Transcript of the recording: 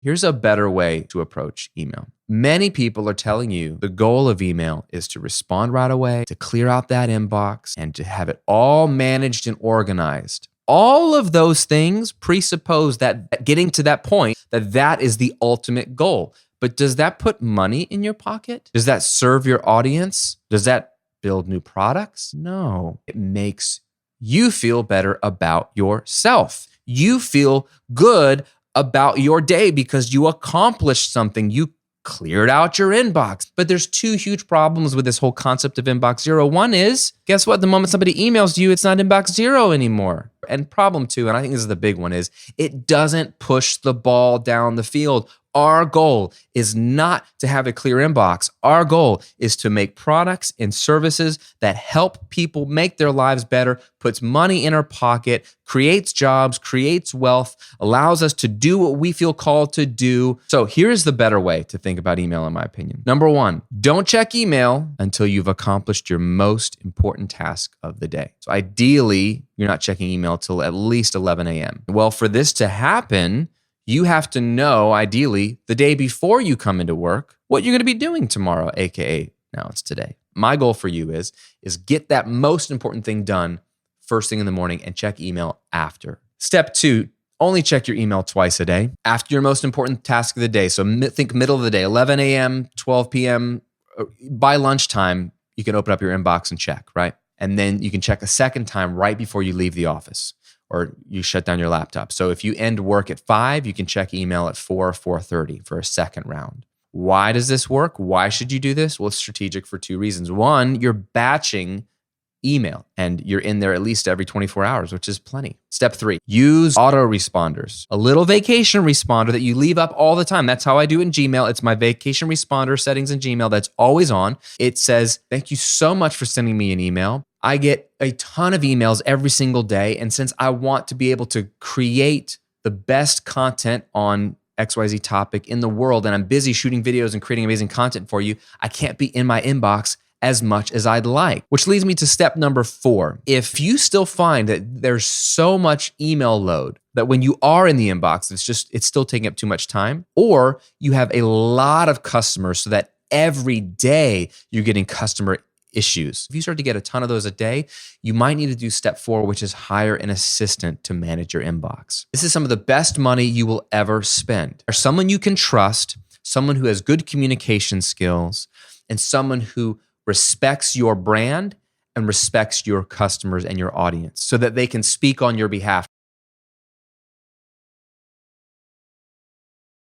Here's a better way to approach email. Many people are telling you the goal of email is to respond right away, to clear out that inbox, and to have it all managed and organized. All of those things presuppose that getting to that point, that is the ultimate goal. But does that put money in your pocket? Does that serve your audience? Does that build new products? No. It makes you feel better about yourself. You feel good about your day because you accomplished something. You cleared out your inbox. But there's two huge problems with this whole concept of inbox zero. One is, guess what? The moment somebody emails you, it's not inbox zero anymore. And problem two, and I think this is the big one, is it doesn't push the ball down the field. Our goal is not to have a clear inbox. Our goal is to make products and services that help people make their lives better, puts money in our pocket, creates jobs, creates wealth, allows us to do what we feel called to do. So here's the better way to think about email, in my opinion. Number one, don't check email until you've accomplished your most important task of the day. So ideally, you're not checking email till at least 11 a.m. Well, for this to happen, you have to know, ideally, the day before you come into work, what you're going to be doing tomorrow, aka now it's today. My goal for you is get that most important thing done first thing in the morning and check email after. Step two, only check your email twice a day after your most important task of the day. So think middle of the day, 11 a.m., 12 p.m. By lunchtime, you can open up your inbox and check, right? And then you can check a second time right before you leave the office, or you shut down your laptop. So if you end work at 5, you can check email at 4, 4:30 for a second round. Why does this work? Why should you do this? Well, it's strategic for two reasons. One, you're batching email and you're in there at least every 24 hours, which is plenty. Step 3, use autoresponders, a little vacation responder that you leave up all the time. That's how I do it in Gmail. It's my vacation responder settings in Gmail that's always on. It says, thank you so much for sending me an email. I get a ton of emails every single day. And since I want to be able to create the best content on XYZ topic in the world, and I'm busy shooting videos and creating amazing content for you, I can't be in my inbox as much as I'd like. Which leads me to step number 4. If you still find that there's so much email load that when you are in the inbox, it's still taking up too much time, or you have a lot of customers so that every day you're getting customer issues. If you start to get a ton of those a day, you might need to do step 4, which is hire an assistant to manage your inbox. This is some of the best money you will ever spend. Or someone you can trust, someone who has good communication skills, and someone who respects your brand and respects your customers and your audience so that they can speak on your behalf.